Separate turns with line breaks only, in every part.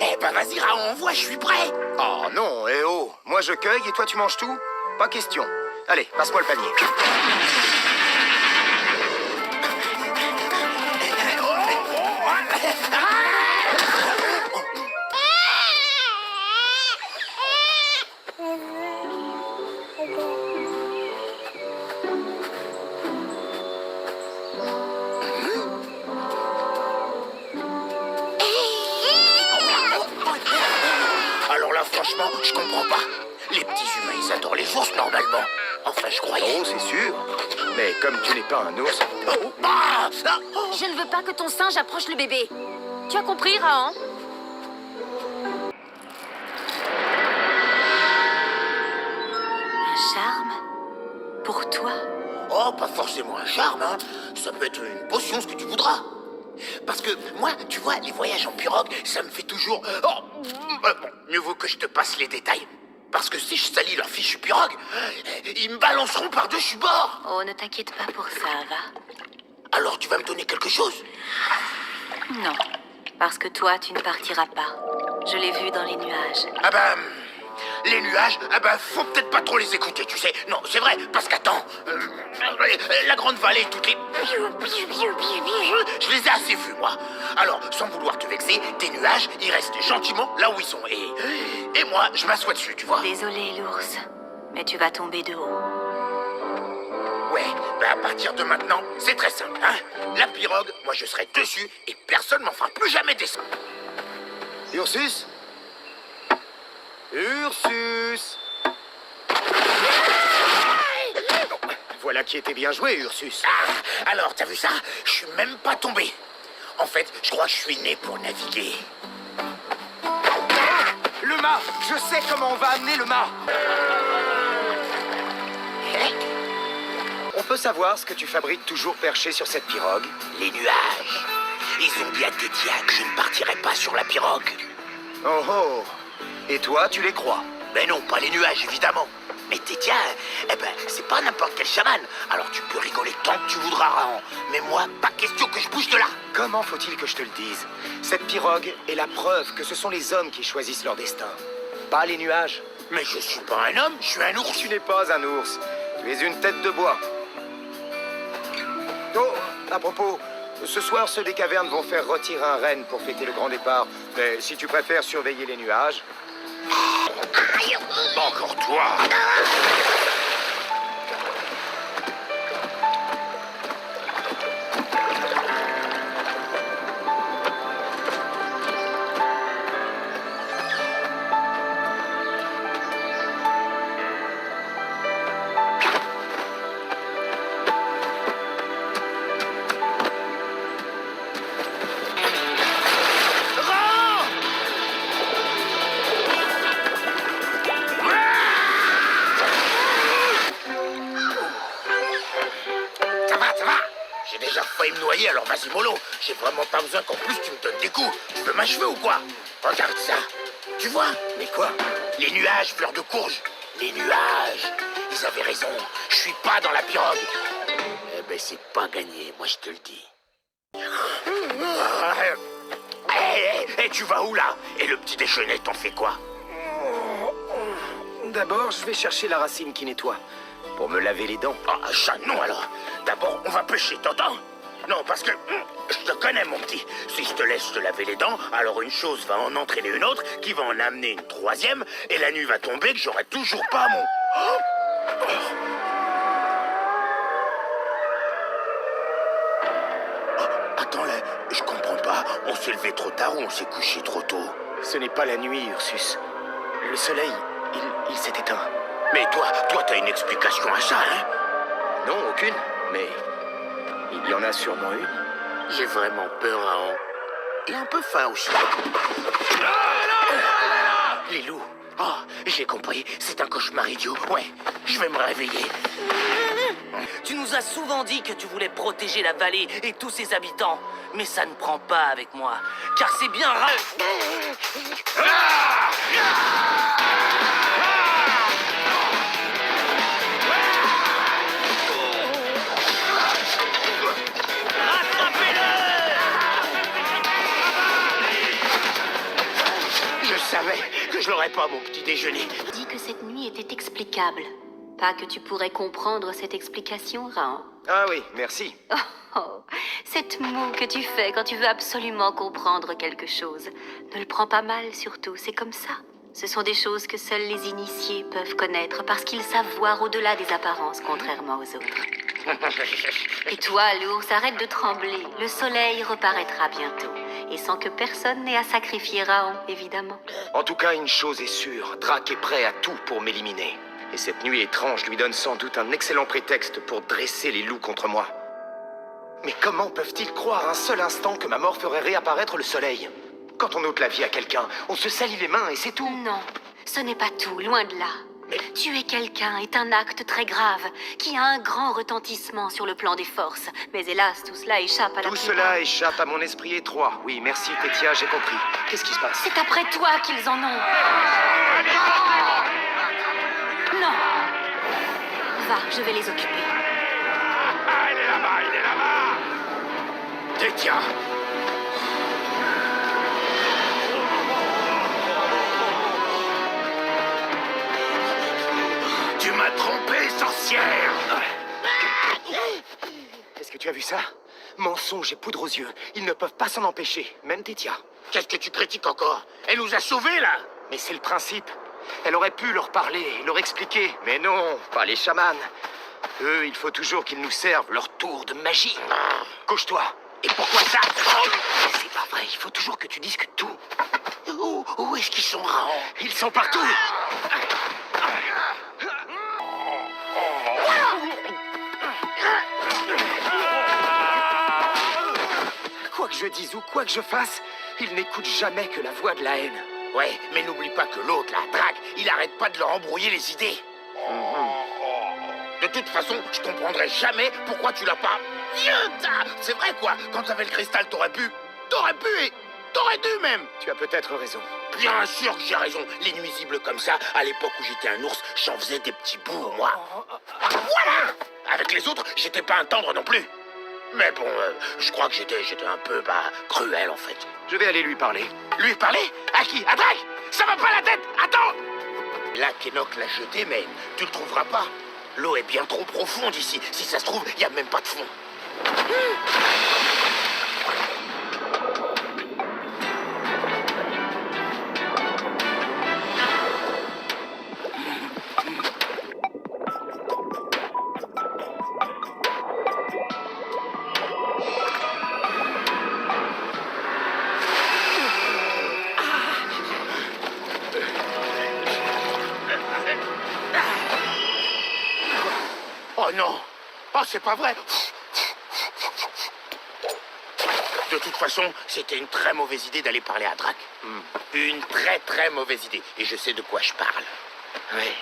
Eh ben vas-y Raon, on voit, je suis prêt.
Oh non, eh oh. Moi je cueille et toi tu manges tout? Pas question. Allez, passe-moi le panier.
Alors là, franchement, je comprends pas. Les petits humains, ils adorent les ours normalement. Enfin, je croyais.
Oh, c'est sûr. Mais comme tu n'es pas un ours...
Oh, ah, ah, oh.
Je ne veux pas que ton singe approche le bébé. Tu as compris, Raon? Un charme? Pour toi?
Oh, pas forcément un charme, hein. Ça peut être une potion, ce que tu voudras. Parce que moi, tu vois, les voyages en pirogue, ça me fait toujours... Oh, bon, mieux vaut que je te passe les détails. Parce que si je salis leur fichu pirogue, ils me balanceront par-dessus bord.
Oh, ne t'inquiète pas pour ça, va.
Alors tu vas me donner quelque chose?
Non, parce que toi, tu ne partiras pas. Je l'ai vu dans les nuages.
Ah ben... Les nuages, ah ben, faut peut-être pas trop les écouter, tu sais. Non, c'est vrai, parce qu'attends... la grande vallée, toutes les... Je les ai assez vus, moi. Alors, sans vouloir te vexer, tes nuages, ils restent gentiment là où ils sont. Et moi, je m'assois dessus, tu vois.
Désolé, l'ours, mais tu vas tomber de haut.
Ouais, ben à partir de maintenant, c'est très simple, hein. La pirogue, moi je serai dessus et personne m'en fera plus jamais descendre.
Ursus? Ursus! Voilà qui était bien joué, Ursus.
Ah, alors, t'as vu ça? Je suis même pas tombé. En fait, je crois que je suis né pour naviguer.
Le mât! Je sais comment on va amener le mât! On peut savoir ce que tu fabriques toujours perché sur cette pirogue?
Les nuages. Ils ont bien dit que je ne partirai pas sur la pirogue.
Oh oh! Et toi, tu les crois?
Mais non, pas les nuages, évidemment. Mais Tétia, eh ben, c'est pas n'importe quel chaman. Alors tu peux rigoler tant que tu voudras, Raon. Mais moi, pas question que je bouge de là.
Comment faut-il que je te le dise? Cette pirogue est la preuve que ce sont les hommes qui choisissent leur destin, pas les nuages.
Mais je suis pas un homme, je suis un ours.
Tu n'es pas un ours, tu es une tête de bois. Oh, à propos, ce soir, ceux des cavernes vont faire retirer un renne pour fêter le grand départ. Mais si tu préfères surveiller les nuages...
Encore toi. J'ai déjà failli me noyer, alors vas-y mollo. J'ai vraiment pas besoin qu'en plus tu me donnes des coups. Tu veux m'achever ou quoi? Regarde ça. Tu vois?
Mais quoi?
Les nuages, fleurs de courge. Les nuages. Ils avaient raison. Je suis pas dans la pirogue. Eh ben c'est pas gagné, moi je te le dis. Et tu vas où là? Et le petit déjeuner, t'en fais quoi?
D'abord, je vais chercher la racine qui nettoie, pour me laver les dents.
Ah, ça non alors. D'abord, on va pêcher, t'entends? Non, parce que je te connais, mon petit. Si je te laisse te laver les dents, alors une chose va en entraîner une autre, qui va en amener une troisième, et la nuit va tomber que j'aurai toujours pas mon... Attends là, je comprends pas. On s'est levé trop tard ou on s'est couché trop tôt?
Ce n'est pas la nuit, Ursus. Le soleil, il s'est éteint.
Mais toi, t'as une explication à ça, hein?
Non, aucune, mais il y en a sûrement une.
J'ai vraiment peur, Raon. Et un peu faim aussi. Les loups. Oh, j'ai compris. C'est un cauchemar idiot. Ouais, je vais me réveiller.
Tu nous as souvent dit que tu voulais protéger la vallée et tous ses habitants. Mais ça ne prend pas avec moi. Car c'est bien
je l'aurai pas, mon petit déjeuner.
Dis que cette nuit était explicable. Pas que tu pourrais comprendre cette explication, Raon.
Ah oui, merci.
Oh, oh, cette moue que tu fais quand tu veux absolument comprendre quelque chose. Ne le prends pas mal, surtout, c'est comme ça. Ce sont des choses que seuls les initiés peuvent connaître parce qu'ils savent voir au-delà des apparences, contrairement aux autres. Et toi, l'ours, arrête de trembler. Le soleil reparaîtra bientôt. Et sans que personne n'ait à sacrifier Raon, évidemment.
En tout cas, une chose est sûre, Drac est prêt à tout pour m'éliminer. Et cette nuit étrange lui donne sans doute un excellent prétexte pour dresser les loups contre moi. Mais comment peuvent-ils croire un seul instant que ma mort ferait réapparaître le soleil? Quand on ôte la vie à quelqu'un, on se salit les mains et c'est tout.
Non, ce n'est pas tout, loin de là. Tuer quelqu'un est un acte très grave, qui a un grand retentissement sur le plan des forces. Mais hélas, tout cela échappe à la
Tout
plupart.
cela échappe à mon esprit étroit. Oui, merci Tétia, j'ai compris. Qu'est-ce qui se passe?
C'est après toi qu'ils en ont. Non. Va, je vais les occuper.
Il est là-bas, il est là-bas. Tétia. Tu m'as trompé, sorcière.
Est-ce que tu as vu ça? Mensonge et poudre aux yeux. Ils ne peuvent pas s'en empêcher, même Tétia.
Qu'est-ce que tu critiques encore? Elle nous a sauvés, là.
Mais c'est le principe. Elle aurait pu leur parler, leur expliquer. Mais non, pas les chamans. Eux, il faut toujours qu'ils nous servent leur tour de magie. Couche-toi.
Et pourquoi ça?
C'est pas vrai, il faut toujours que tu discutes tout.
Où est-ce qu'ils sont, Raon?
Ils sont partout. Quoi que je dise ou quoi que je fasse, ils n'écoutent jamais que la voix de la haine.
Ouais, mais n'oublie pas que l'autre, là, Drac, il arrête pas de leur embrouiller les idées. De toute façon, je comprendrai jamais pourquoi tu l'as pas... C'est vrai, quoi. Quand t'avais le cristal, t'aurais pu et t'aurais dû, même.
Tu as peut-être raison.
Bien sûr que j'ai raison. Les nuisibles comme ça, à l'époque où j'étais un ours, j'en faisais des petits bouts, moi. Voilà. Avec les autres, j'étais pas un tendre non plus. Mais bon, je crois que j'étais un peu, cruel, en fait.
Je vais aller lui parler.
Lui parler? À qui? À Drac? Ça va pas la tête? Attends! Là, Kenok l'a jeté, mais tu le trouveras pas. L'eau est bien trop profonde ici. Si ça se trouve, il y a même pas de fond. Oh non! Oh, c'est pas vrai! De toute façon, c'était une très mauvaise idée d'aller parler à Drac. Une très très mauvaise idée. Et je sais de quoi je parle.
Oui,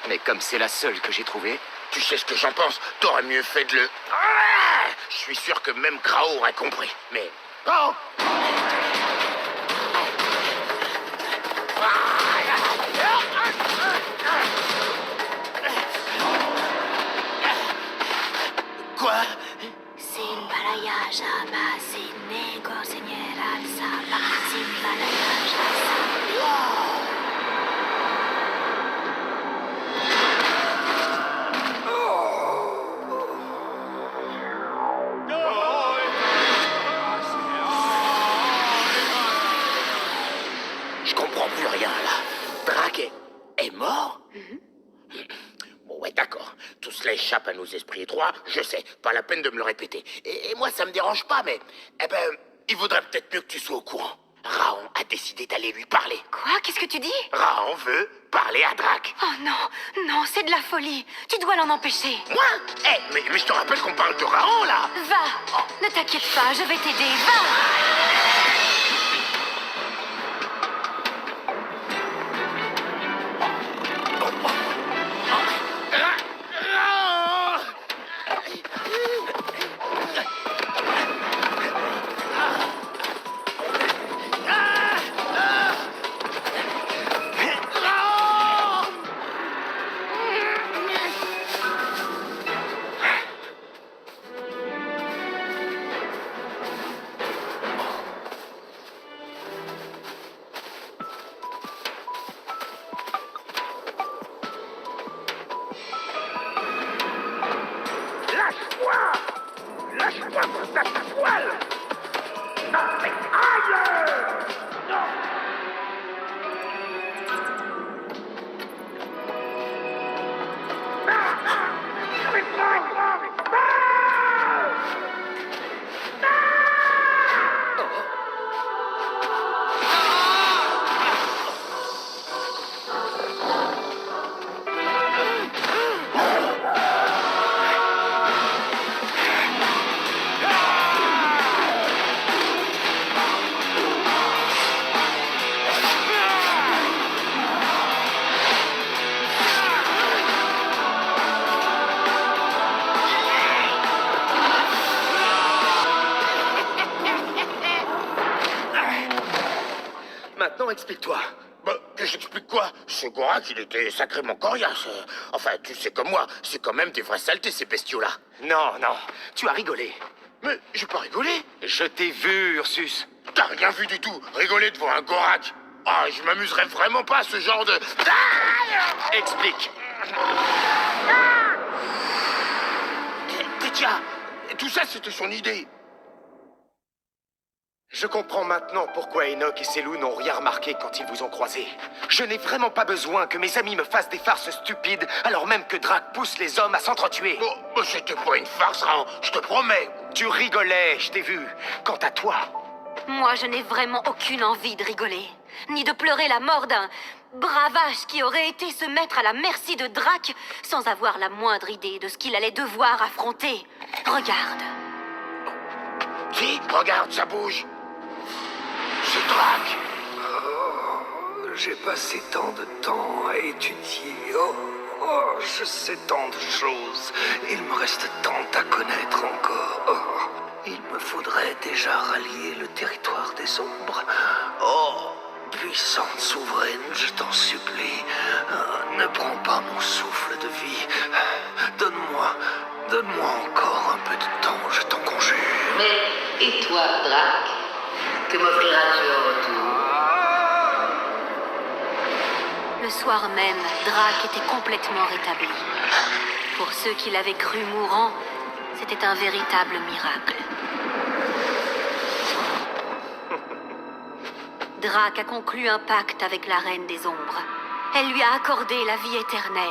mais comme c'est la seule que j'ai trouvée...
Tu sais ce que j'en pense? T'aurais mieux fait de le... Ah, je suis sûr que même Krao aurait compris. Mais... Oh! Quoi?
Simbalaya Jama, Sinego, Seigneur Al-Saba, Simbalaya Jama.
Je comprends plus rien, là. Drac est mort? Bon, ouais, d'accord. Tout cela échappe à nos esprits étroits, je sais. Pas la peine de me le répéter. Et moi, ça me dérange pas, mais... Eh ben, il vaudrait peut-être mieux que tu sois au courant. Raon a décidé d'aller lui parler.
Quoi? Qu'est-ce que tu dis?
Raon veut parler à Drac.
Oh non, non, c'est de la folie. Tu dois l'en empêcher.
Moi? Eh, mais je te rappelle qu'on parle de Raon, là.
Va, ne t'inquiète pas, je vais t'aider. Va!
toi sous ta toile. Non, mais aïe! Non.
Maintenant, explique-toi.
Bah, que j'explique quoi? Ce Gorak, il était sacrément coriace. Enfin, tu sais comme moi, c'est quand même des vraies saletés, ces bestiaux-là.
Non, non, tu as rigolé.
Mais j'ai pas rigolé.
Je t'ai vu, Ursus.
T'as rien vu du tout. Rigoler devant un Gorak. Ah, je m'amuserais vraiment pas à ce genre de... Ah.
Explique.
Tétia, tout ça, c'était son idée.
Je comprends maintenant pourquoi Enoch et ses loups n'ont rien remarqué quand ils vous ont croisé. Je n'ai vraiment pas besoin que mes amis me fassent des farces stupides, alors même que Drac pousse les hommes à s'entretuer.
Oh, bah, c'était pas une farce, Ran, je te promets.
Tu rigolais, je t'ai vu. Quant à toi...
Moi, je n'ai vraiment aucune envie de rigoler, ni de pleurer la mort d'un bravache qui aurait été se mettre à la merci de Drac sans avoir la moindre idée de ce qu'il allait devoir affronter. Regarde.
Si, regarde, ça bouge. C'est Drac.
J'ai passé tant de temps à étudier. Je sais tant de choses. Il me reste tant à connaître encore. Il me faudrait déjà rallier le territoire des ombres. Puissante souveraine, je t'en supplie, ne prends pas mon souffle de vie. Donne-moi encore un peu de temps, je t'en conjure.
Mais, et toi, Drac? Que m'offriras-tu en retour?
Le soir même, Drac était complètement rétabli. Pour ceux qui l'avaient cru mourant, c'était un véritable miracle. Drac a conclu un pacte avec la Reine des Ombres. Elle lui a accordé la vie éternelle.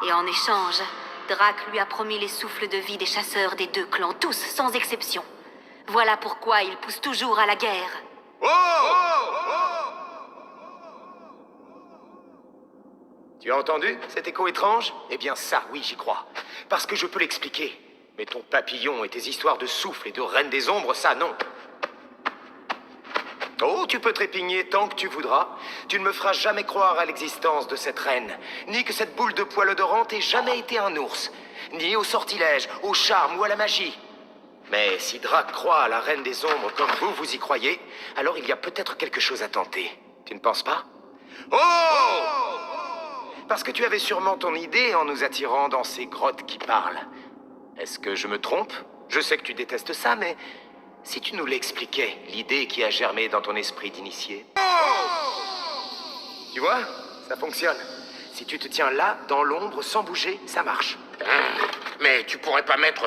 Et en échange, Drac lui a promis les souffles de vie des chasseurs des deux clans, tous sans exception. Voilà pourquoi il pousse toujours à la guerre.
Tu as entendu cet écho étrange? Eh bien ça, oui, j'y crois. Parce que je peux l'expliquer. Mais ton papillon et tes histoires de souffle et de reine des ombres, ça, non. Oh, tu peux trépigner tant que tu voudras. Tu ne me feras jamais croire à l'existence de cette reine, ni que cette boule de poil odorante ait jamais été un ours, ni au sortilège, au charme ou à la magie. Mais si Drac croit à la reine des ombres comme vous y croyez, alors il y a peut-être quelque chose à tenter. Tu ne penses pas? Oh! Parce que tu avais sûrement ton idée en nous attirant dans ces grottes qui parlent. Est-ce que je me trompe? Je sais que tu détestes ça, mais... si tu nous l'expliquais, l'idée qui a germé dans ton esprit d'initié. Tu vois, ça fonctionne. Si tu te tiens là, dans l'ombre, sans bouger, ça marche.
Mais tu pourrais pas mettre,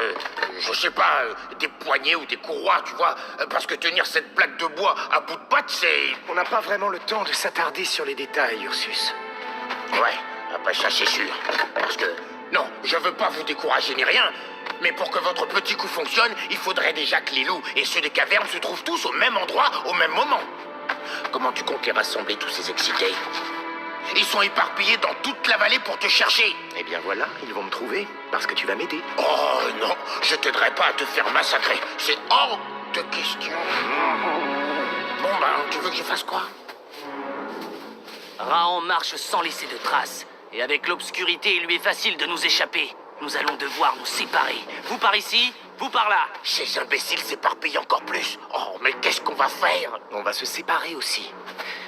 je sais pas, des poignées ou des courroies, tu vois, parce que tenir cette plaque de bois à bout de patte, c'est...
On n'a pas vraiment le temps de s'attarder sur les détails, Ursus.
Ouais, après ça c'est sûr. Parce que, non, je veux pas vous décourager ni rien, mais pour que votre petit coup fonctionne, il faudrait déjà que les loups et ceux des cavernes se trouvent tous au même endroit, au même moment. Comment tu comptes les rassembler, tous ces excités? Ils sont éparpillés dans toute la vallée pour te chercher.
Eh bien voilà, ils vont me trouver, parce que tu vas m'aider.
Oh non, je t'aiderai pas à te faire massacrer. C'est hors de question. Bon ben, tu veux que je fasse quoi?
Raon marche sans laisser de traces. Et avec l'obscurité, il lui est facile de nous échapper. Nous allons devoir nous séparer. Vous par ici, vous par là.
Ces imbéciles s'éparpillent encore plus. Oh, mais qu'est-ce qu'on va faire?
On va se séparer aussi.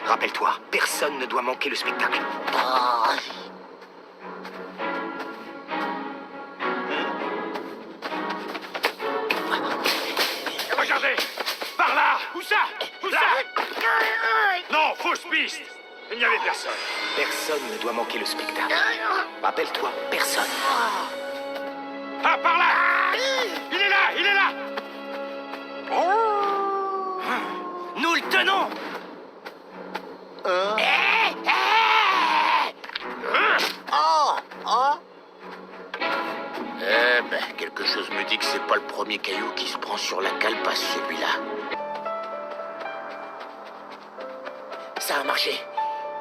Rappelle-toi, personne ne doit manquer le spectacle.
Oh.
Regardez! Par là! Où ça? Où ça? Non, fausse piste! Il n'y avait personne.
Personne ne doit manquer le spectacle. Rappelle-toi, personne.
Ah, par là! Il est là! Il est là!
que non!
Quelque chose me dit que c'est pas le premier caillou qui se prend sur la calebasse, celui-là. Ça a marché.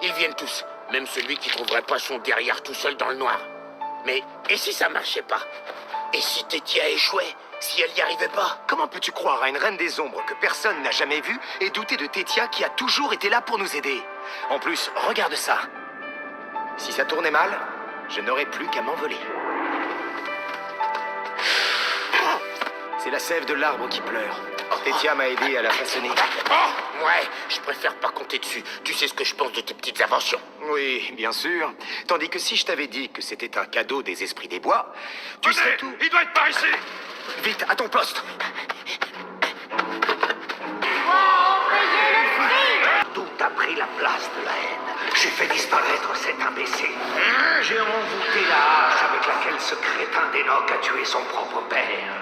Ils viennent tous. Même celui qui trouverait pas son derrière tout seul dans le noir. Mais, et si ça marchait pas? Et si Tétia échouait? Si elle n'y arrivait pas?
Comment peux-tu croire à une reine des ombres que personne n'a jamais vue et douter de Tétia qui a toujours été là pour nous aider? En plus, regarde ça. Si ça tournait mal, je n'aurais plus qu'à m'envoler. C'est la sève de l'arbre qui pleure. Tétia m'a aidé à la façonner.
Oh, ouais, je préfère pas compter dessus. Tu sais ce que je pense de tes petites inventions.
Oui, bien sûr. Tandis que si je t'avais dit que c'était un cadeau des esprits des bois, tu
Venez,
serais tout...
il doit être par ici.
Vite, à ton poste.
Tout a pris la place de la haine. J'ai fait disparaître cet imbécile. J'ai envoûté la hache avec laquelle ce crétin d'Enoch a tué son propre père.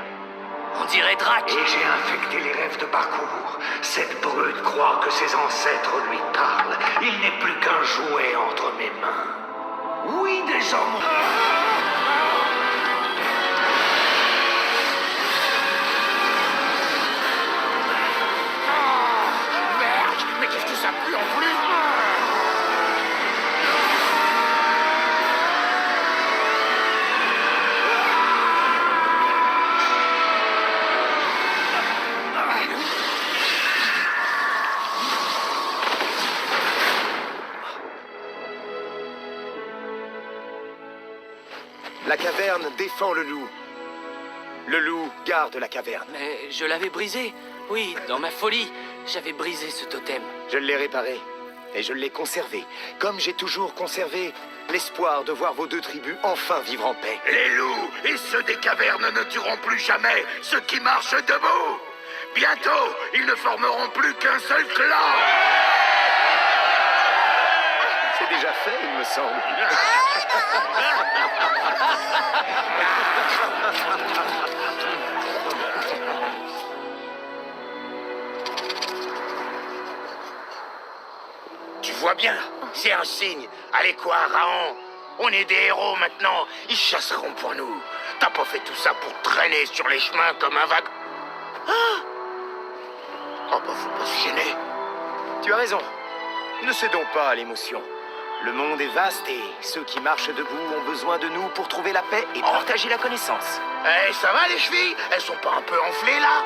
On dirait Drac.
Et j'ai infecté les rêves de Bakour. Cette brute croit que ses ancêtres lui parlent. Il n'est plus qu'un jouet entre mes mains. Oui, désormais.
Merde, mais qu'est-ce que ça pue en plus?
La caverne défend le loup. Le loup garde la caverne.
Mais je l'avais brisé. Oui, dans ma folie, j'avais brisé ce totem.
Je l'ai réparé et je l'ai conservé, comme j'ai toujours conservé l'espoir de voir vos deux tribus enfin vivre en paix.
Les loups et ceux des cavernes ne tueront plus jamais ceux qui marchent debout. Bientôt, ils ne formeront plus qu'un seul clan.
C'est déjà fait, il me semble.
Tu vois bien, c'est un signe. Allez quoi, Raon? On est des héros maintenant. Ils chasseront pour nous. T'as pas fait tout ça pour traîner sur les chemins comme un vague. Ah! Oh bah faut pas se gêner.
Tu as raison. Ne cédons pas à l'émotion. Le monde est vaste et ceux qui marchent debout ont besoin de nous pour trouver la paix et partager la connaissance.
Eh, ça va les chevilles? Elles sont pas un peu enflées là?